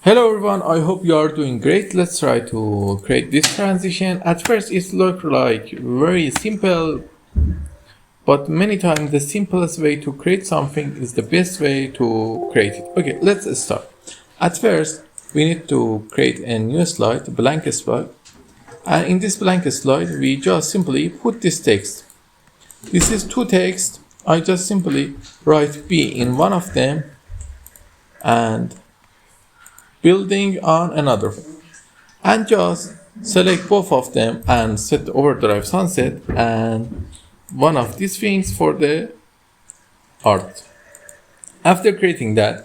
Hello everyone, I hope you are doing great. Let's try to create this transition. At first it looks like very simple, but many times the simplest way to create something is the best way to create it. Okay, let's start. At first we need to create a new slide, blank slide. And in this blank slide we just simply put this text. This is two texts. I just simply write B in one of them and building on another, and just select both of them and set the overdrive sunset and one of these things for the art. After creating that,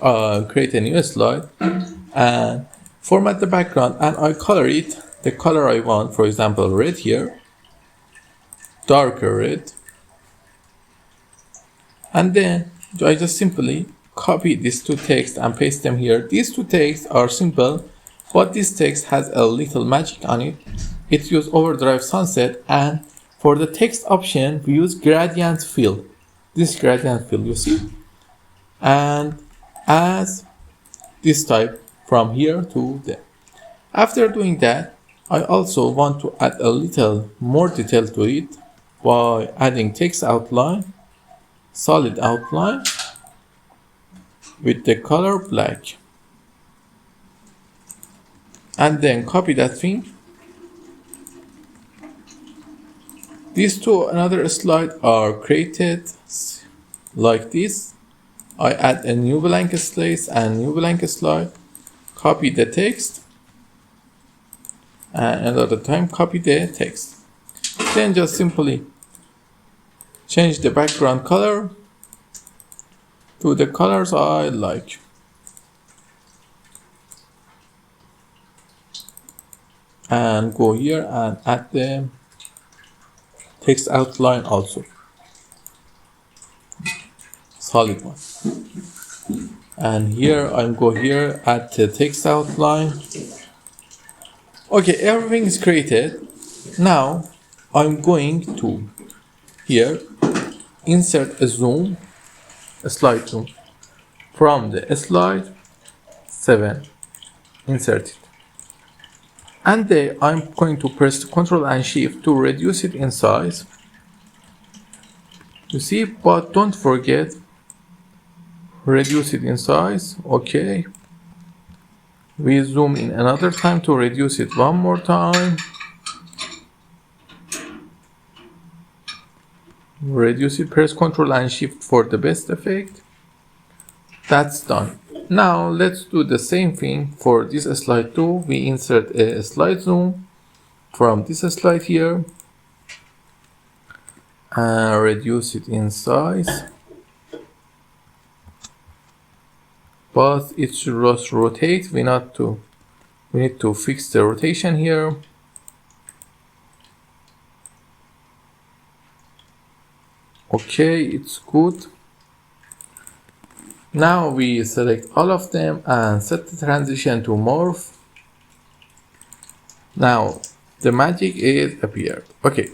create a new slide and format the background, and I color it the color I want. For example, red here, darker red, and then I just simply copy these two texts and paste them here. These two texts are simple, but this text has a little magic on it. It uses overdrive sunset, and for the text option we use gradient fill. This gradient fill you see, and as this type from here to there. After doing that, I also want to add a little more detail to it by adding text outline, solid outline with the color black, and then copy that thing. These two another slide are created like this. I add a new blank space and new blank slide, copy the text, and another time copy the text. Then just simply change the background color to the colors I like. And go here and add the text outline also. Solid one. And here I'm go here, add the text outline. Okay, everything is created. Now I'm going to here insert a zoom, a slide zoom from the slide 7, insert it, and then I'm going to press Ctrl and Shift to reduce it in size, you see, but don't forget reduce it in size. Okay, we zoom in another time to reduce it one more time, reduce it, press Ctrl and Shift for the best effect. That's done. Now let's do the same thing for this slide too. We insert a slide zoom from this slide here and reduce it in size, but it should just rotate. We need to fix the rotation here. Okay, it's good. Now we select all of them and set the transition to morph. Now the magic is appeared. Okay.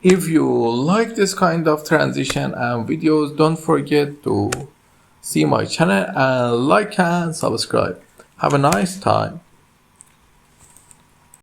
If you like this kind of transition and videos, don't forget to see my channel and like and subscribe. Have a nice time.